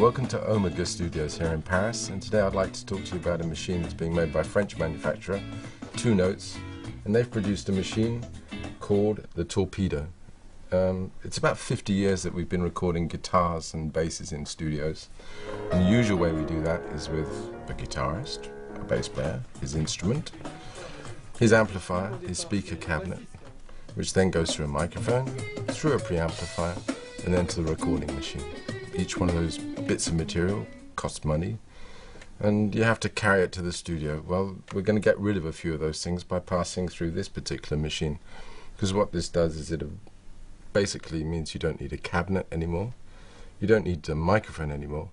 Welcome to Omega Studios here in Paris, and today I'd like to talk to you about a machine that's being made by a French manufacturer, Two Notes, and they've produced a machine called the Torpedo. It's about 50 years that we've been recording guitars and basses in studios, and the usual way we do that is with a guitarist, a bass player, his instrument, his amplifier, his speaker cabinet, which then goes through a microphone, through a preamplifier, and then to the recording machine. Each one of those bits of material costs money, and you have to carry it to the studio. Well, we're going to get rid of a few of those things by passing through this particular machine, because what this does is it basically means you don't need a cabinet anymore, you don't need a microphone anymore,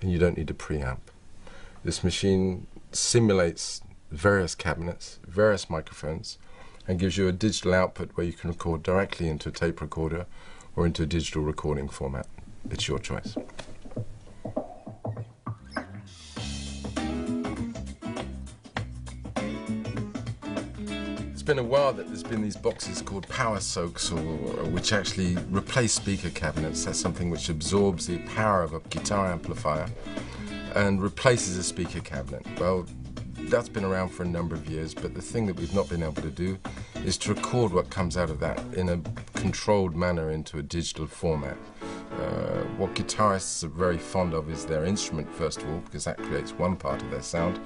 and you don't need a preamp. This machine simulates various cabinets, various microphones, and gives you a digital output where you can record directly into a tape recorder or into a digital recording format. It's your choice. It's been a while that there's been these boxes called power soaks, which actually replace speaker cabinets. That's something which absorbs the power of a guitar amplifier and replaces a speaker cabinet. Well, that's been around for a number of years, but the thing that we've not been able to do is to record what comes out of that in a controlled manner into a digital format. What guitarists are very fond of is their instrument, first of all, because that creates one part of their sound,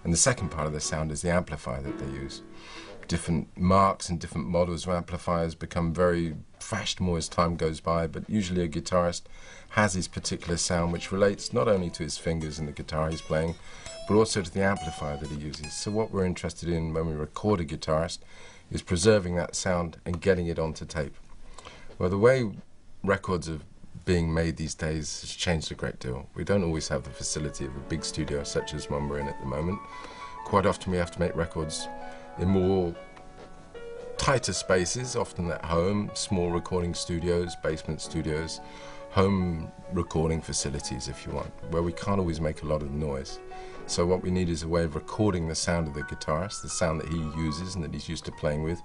and the second part of their sound is the amplifier that they use. Different marks and different models of amplifiers become very fashionable as time goes by, but usually a guitarist has his particular sound which relates not only to his fingers and the guitar he's playing, but also to the amplifier that he uses. So what we're interested in when we record a guitarist is preserving that sound and getting it onto tape. Well, the way records are being made these days has changed a great deal. We don't always have the facility of a big studio such as one we're in at the moment. Quite often we have to make records in more tighter spaces, often at home, small recording studios, basement studios, home recording facilities if you want, where we can't always make a lot of noise. So what we need is a way of recording the sound of the guitarist, the sound that he uses and that he's used to playing with,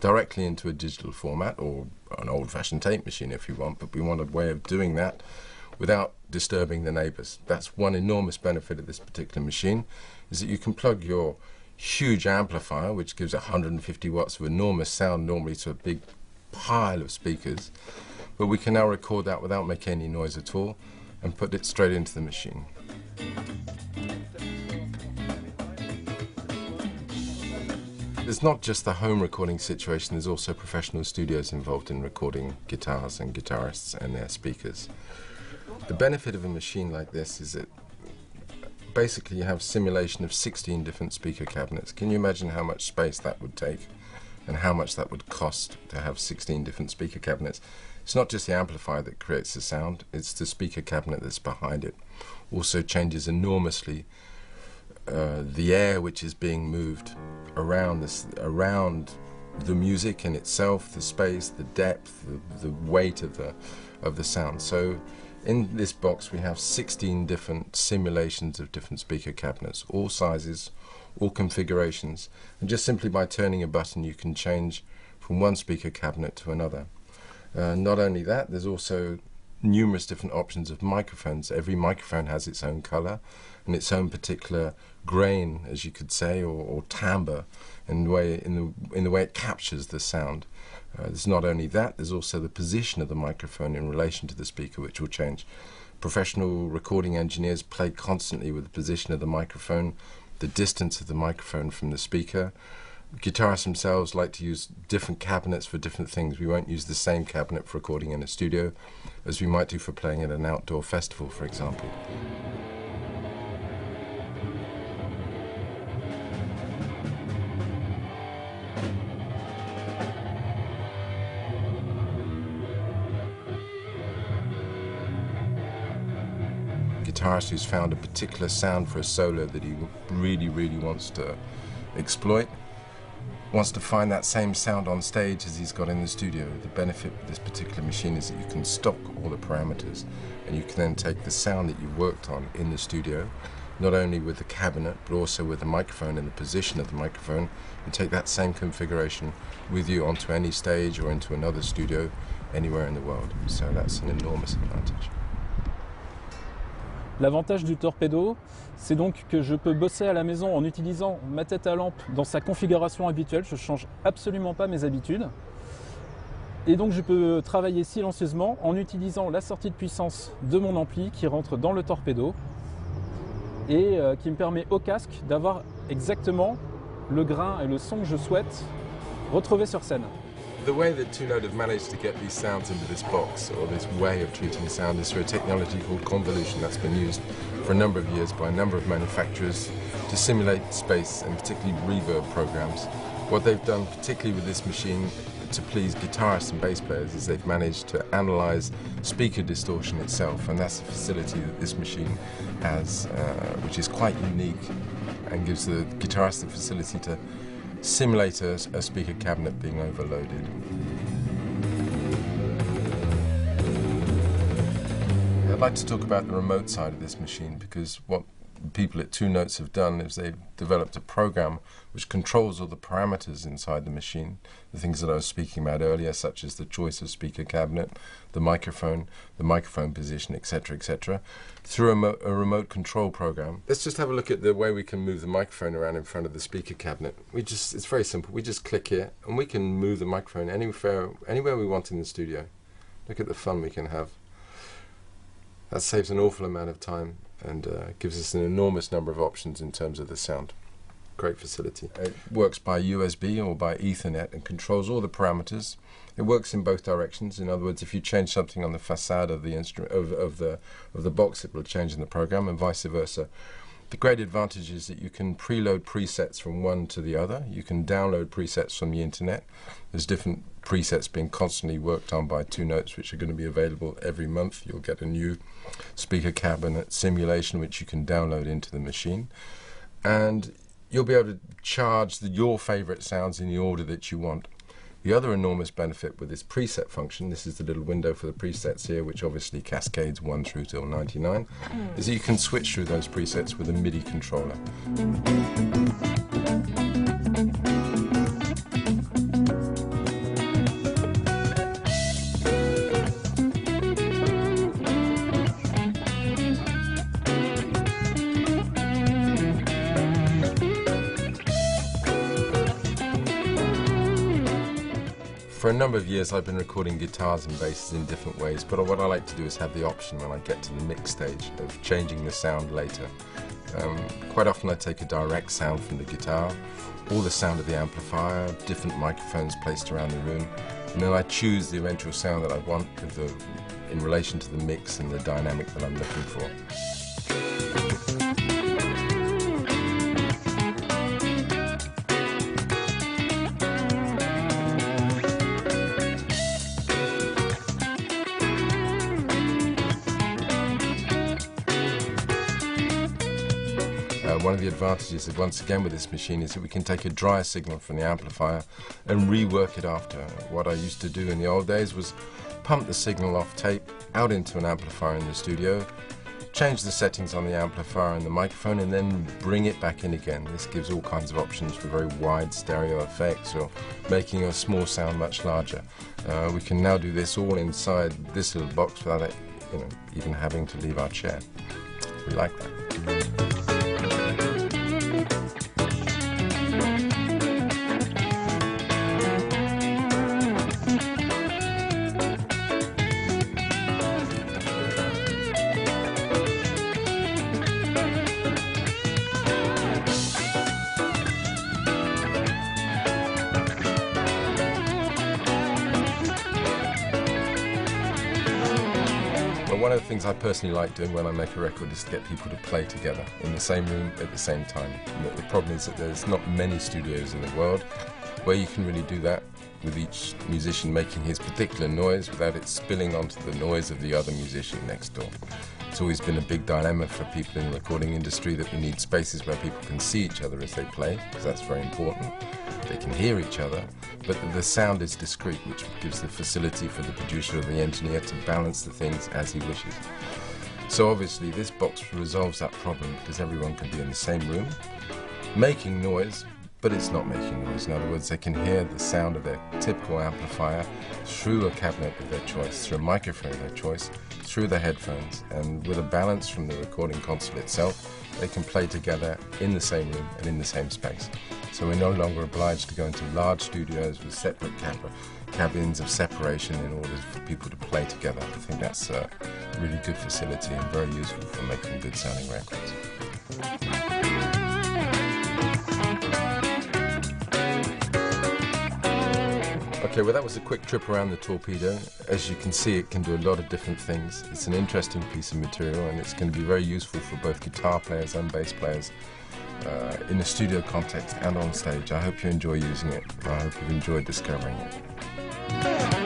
directly into a digital format, or an old-fashioned tape machine if you want, but we want a way of doing that without disturbing the neighbors. That's one enormous benefit of this particular machine, is that you can plug your huge amplifier, which gives 150 watts of enormous sound normally to a big pile of speakers, but we can now record that without making any noise at all and put it straight into the machine. It's not just the home recording situation, there's also professional studios involved in recording guitars and guitarists and their speakers. The benefit of a machine like this is that basically you have simulation of 16 different speaker cabinets. Can you imagine how much space that would take and how much that would cost to have 16 different speaker cabinets? It's not just the amplifier that creates the sound, it's the speaker cabinet that's behind it. Also changes enormously the air which is being moved around the music in itself, the space, the depth, the weight of the sound. So in this box we have 16 different simulations of different speaker cabinets, all sizes, all configurations, and just simply by turning a button you can change from one speaker cabinet to another. Not only that, there's also numerous different options of microphones. Every microphone has its own color and its own particular grain, as you could say, or timbre in the way it captures the sound. There's not only that, there's also the position of the microphone in relation to the speaker, which will change. Professional recording engineers play constantly with the position of the microphone, the distance of the microphone from the speaker. Guitarists themselves like to use different cabinets for different things. We won't use the same cabinet for recording in a studio as we might do for playing at an outdoor festival, for example. Guitarist who's found a particular sound for a solo that he really wants to exploit, wants to find that same sound on stage as he's got in the studio. The benefit of this particular machine is that you can stock all the parameters and you can then take the sound that you worked on in the studio, not only with the cabinet but also with the microphone and the position of the microphone, and take that same configuration with you onto any stage or into another studio anywhere in the world. So that's an enormous advantage. L'avantage du Torpedo, c'est donc que je peux bosser à la maison en utilisant ma tête à lampe dans sa configuration habituelle. Je ne change absolument pas mes habitudes. Et donc je peux travailler silencieusement en utilisant la sortie de puissance de mon ampli qui rentre dans le Torpedo et qui me permet au casque d'avoir exactement le grain et le son que je souhaite retrouver sur scène. The way that Two Note have managed to get these sounds into this box, or this way of treating sound, is through a technology called convolution that's been used for a number of years by a number of manufacturers to simulate space and particularly reverb programs. What they've done, particularly with this machine, to please guitarists and bass players, is they've managed to analyze speaker distortion itself, and that's a facility that this machine has, which is quite unique and gives the guitarist the facility to simulate a speaker cabinet being overloaded. I'd like to talk about the remote side of this machine, because what people at Two Notes have done is they've developed a program which controls all the parameters inside the machine, the things that I was speaking about earlier, such as the choice of speaker cabinet, the microphone position, etc., through a remote control program. Let's just have a look at the way we can move the microphone around in front of the speaker cabinet. It's very simple. We just click here and we can move the microphone anywhere we want in the studio. Look at the fun we can have. That saves an awful amount of time and gives us an enormous number of options in terms of the sound. Great facility. It works by USB or by Ethernet and controls all the parameters. It works in both directions. In other words, if you change something on the facade of the instrument of the box, it will change in the program, and vice versa. The great advantage is that you can preload presets from one to the other. You can download presets from the internet. There's different presets being constantly worked on by Two Notes, which are going to be available every month. You'll get a new speaker cabinet simulation which you can download into the machine, and you'll be able to charge your favorite sounds in the order that you want. The other enormous benefit with this preset function, this is the little window for the presets here, which obviously cascades 1 through till 99, is that you can switch through those presets with a MIDI controller. For a number of years I've been recording guitars and basses in different ways, but what I like to do is have the option when I get to the mix stage of changing the sound later. Quite often I take a direct sound from the guitar, or the sound of the amplifier, different microphones placed around the room, and then I choose the eventual sound that I want in relation to the mix and the dynamic that I'm looking for. One of the advantages of, once again, with this machine is that we can take a dry signal from the amplifier and rework it after. What I used to do in the old days was pump the signal off tape out into an amplifier in the studio, change the settings on the amplifier and the microphone, and then bring it back in again. This gives all kinds of options for very wide stereo effects or making a small sound much larger. We can now do this all inside this little box without it, even having to leave our chair. We like that. One of the things I personally like doing when I make a record is to get people to play together in the same room at the same time. The problem is that there's not many studios in the world where you can really do that, with each musician making his particular noise without it spilling onto the noise of the other musician next door. It's always been a big dilemma for people in the recording industry that we need spaces where people can see each other as they play, because that's very important. They can hear each other, but the sound is discrete, which gives the facility for the producer or the engineer to balance the things as he wishes. So obviously this box resolves that problem, because everyone can be in the same room, making noise, but it's not making noise. In other words, they can hear the sound of their typical amplifier through a cabinet of their choice, through a microphone of their choice, through the headphones, and with a balance from the recording console itself, they can play together in the same room and in the same space. So we're no longer obliged to go into large studios with separate cabins of separation in order for people to play together. I think that's a really good facility and very useful for making good sounding records. Okay, well that was a quick trip around the Torpedo. As you can see, it can do a lot of different things. It's an interesting piece of material and it's going to be very useful for both guitar players and bass players in a studio context and on stage. I hope you enjoy using it. I hope you've enjoyed discovering it.